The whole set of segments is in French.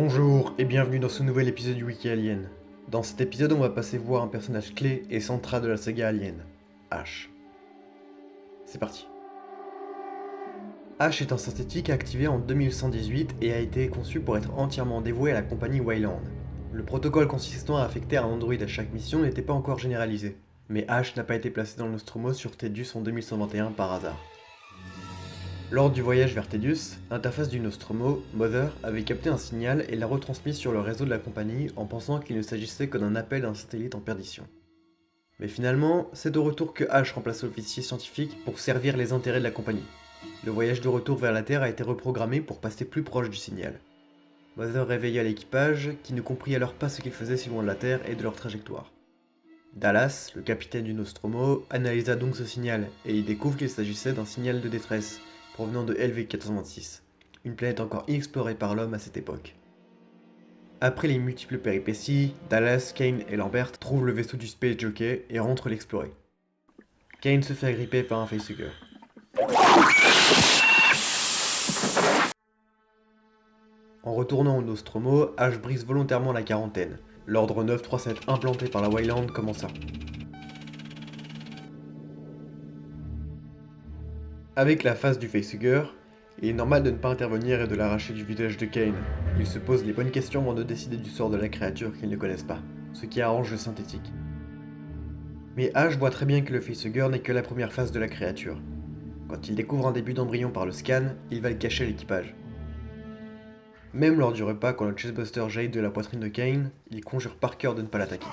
Bonjour et bienvenue dans ce nouvel épisode du Wiki Alien. Dans cet épisode, on va passer voir un personnage clé et central de la saga Alien, Ash. C'est parti. Ash est un synthétique activé en 2118 et a été conçu pour être entièrement dévoué à la compagnie Weyland. Le protocole consistant à affecter un androïde à chaque mission n'était pas encore généralisé, mais Ash n'a pas été placé dans le Nostromo sur Tedius en 2121 par hasard. Lors du voyage vers Tedius, l'interface du Nostromo, Mother, avait capté un signal et l'a retransmis sur le réseau de la compagnie en pensant qu'il ne s'agissait que d'un appel d'un satellite en perdition. Mais finalement, c'est au retour que Ash remplace l'officier scientifique pour servir les intérêts de la compagnie. Le voyage de retour vers la Terre a été reprogrammé pour passer plus proche du signal. Mother réveilla l'équipage, qui ne comprit alors pas ce qu'il faisait si loin de la Terre et de leur trajectoire. Dallas, le capitaine du Nostromo, analysa donc ce signal et y découvre qu'il s'agissait d'un signal de détresse, provenant de LV-426, une planète encore inexplorée par l'homme à cette époque. Après les multiples péripéties, Dallas, Kane et Lambert trouvent le vaisseau du Space Jockey et rentrent l'explorer. Kane se fait agripper par un facehugger. En retournant au Nostromo, Ash brise volontairement la quarantaine. L'ordre 937 implanté par la Weyland commença. Avec la face du facehugger, il est normal de ne pas intervenir et de l'arracher du visage de Kane. Il se pose les bonnes questions avant de décider du sort de la créature qu'ils ne connaissent pas, ce qui arrange le synthétique. Mais Ash voit très bien que le facehugger n'est que la première phase de la créature. Quand il découvre un début d'embryon par le scan, il va le cacher à l'équipage. Même lors du repas, quand le Chestbuster jaillit de la poitrine de Kane, il conjure Parker de ne pas l'attaquer.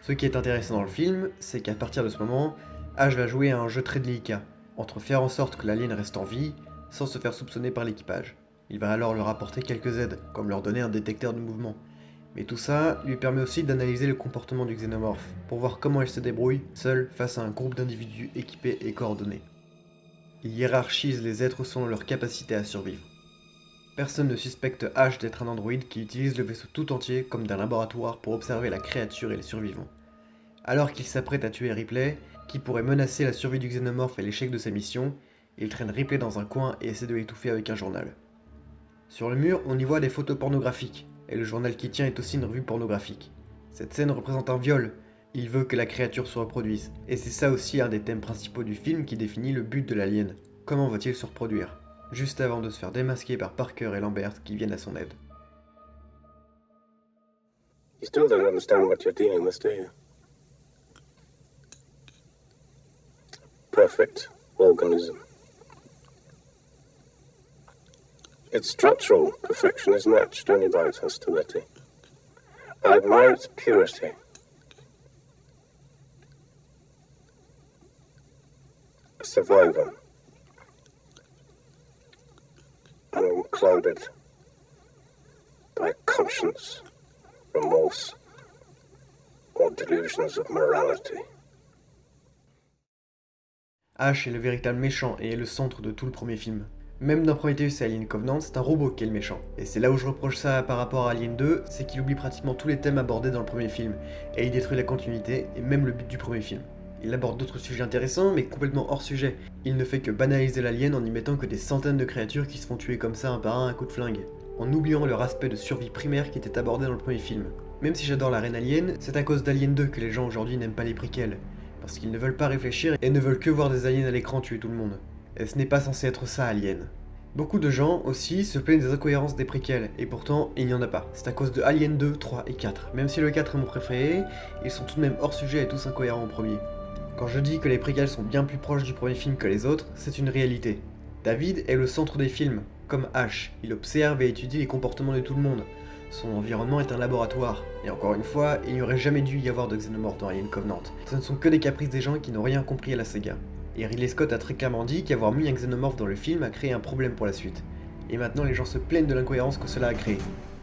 Ce qui est intéressant dans le film, c'est qu'à partir de ce moment, Ash va jouer à un jeu très délicat, entre faire en sorte que l'alien reste en vie, sans se faire soupçonner par l'équipage. Il va alors leur apporter quelques aides, comme leur donner un détecteur de mouvement. Mais tout ça lui permet aussi d'analyser le comportement du xénomorphe, pour voir comment il se débrouille, seul, face à un groupe d'individus équipés et coordonnés. Il hiérarchise les êtres selon leur capacité à survivre. Personne ne suspecte Ash d'être un androïde qui utilise le vaisseau tout entier comme d'un laboratoire pour observer la créature et les survivants. Alors qu'il s'apprête à tuer Ripley, qui pourrait menacer la survie du xénomorphe et l'échec de sa mission, il traîne Ripley dans un coin et essaie de l'étouffer avec un journal. Sur le mur, on y voit des photos pornographiques, et le journal qui tient est aussi une revue pornographique. Cette scène représente un viol, il veut que la créature se reproduise, et c'est ça aussi un des thèmes principaux du film qui définit le but de l'alien. Comment va-t-il se reproduire ? Juste avant de se faire démasquer par Parker et Lambert qui viennent à son aide. You still don't understand what you're dealing with, do you? Perfect organism. Its structural perfection is matched only by its hostility. I admire its purity. A survivor. Unclouded by conscience, remorse, or delusions of morality. Ash est le véritable méchant et est le centre de tout le premier film. Même dans Prometheus et Alien Covenant, c'est un robot qui est le méchant. Et c'est là où je reproche ça par rapport à Alien 2, c'est qu'il oublie pratiquement tous les thèmes abordés dans le premier film, et il détruit la continuité et même le but du premier film. Il aborde d'autres sujets intéressants, mais complètement hors sujet. Il ne fait que banaliser l'alien en y mettant que des centaines de créatures qui se font tuer comme ça un par un à coup de flingue, en oubliant leur aspect de survie primaire qui était abordé dans le premier film. Même si j'adore la reine alien, c'est à cause d'Alien 2 que les gens aujourd'hui n'aiment pas les préquels, parce qu'ils ne veulent pas réfléchir et ne veulent que voir des aliens à l'écran tuer tout le monde. Et ce n'est pas censé être ça, Alien. Beaucoup de gens aussi se plaignent des incohérences des préquels, et pourtant il n'y en a pas. C'est à cause de Alien 2, 3 et 4. Même si le 4 est mon préféré, ils sont tout de même hors sujet et tous incohérents au premier. Quand je dis que les préquels sont bien plus proches du premier film que les autres, c'est une réalité. David est le centre des films, comme Ash, il observe et étudie les comportements de tout le monde. Son environnement est un laboratoire, et encore une fois, il n'y aurait jamais dû y avoir de xénomorphes dans Alien Covenant. Ce ne sont que des caprices des gens qui n'ont rien compris à la saga. Et Ridley Scott a très clairement dit qu'avoir mis un xénomorphe dans le film a créé un problème pour la suite. Et maintenant les gens se plaignent de l'incohérence que cela a créé.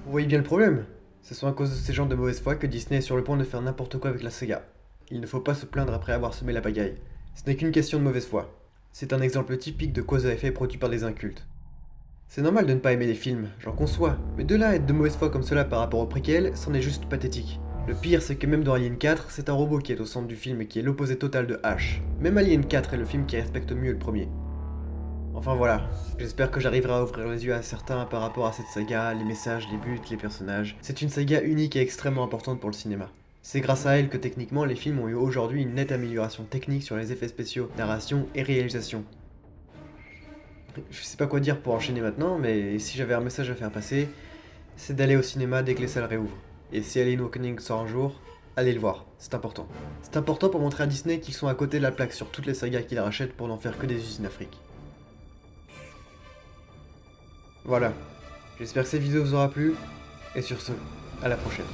Vous voyez bien le problème ? Ce sont à cause de ces gens de mauvaise foi que Disney est sur le point de faire n'importe quoi avec la saga. Il ne faut pas se plaindre après avoir semé la pagaille. Ce n'est qu'une question de mauvaise foi. C'est un exemple typique de cause à effet produit par des incultes. C'est normal de ne pas aimer les films, j'en conçois, mais de là à être de mauvaise foi comme cela par rapport aux préquels, c'en est juste pathétique. Le pire, c'est que même dans Alien 4, c'est un robot qui est au centre du film et qui est l'opposé total de Ash. Même Alien 4 est le film qui respecte mieux le premier. Enfin voilà, j'espère que j'arriverai à ouvrir les yeux à certains par rapport à cette saga, les messages, les buts, les personnages. C'est une saga unique et extrêmement importante pour le cinéma. C'est grâce à elle que techniquement les films ont eu aujourd'hui une nette amélioration technique sur les effets spéciaux, narration et réalisation. Je sais pas quoi dire pour enchaîner maintenant, mais si j'avais un message à faire passer, c'est d'aller au cinéma dès que les salles réouvrent. Et si Alien Awakening sort un jour, allez le voir, c'est important. C'est important pour montrer à Disney qu'ils sont à côté de la plaque sur toutes les sagas qu'ils rachètent pour n'en faire que des usines Afrique. Voilà, j'espère que cette vidéo vous aura plu, et sur ce, à la prochaine.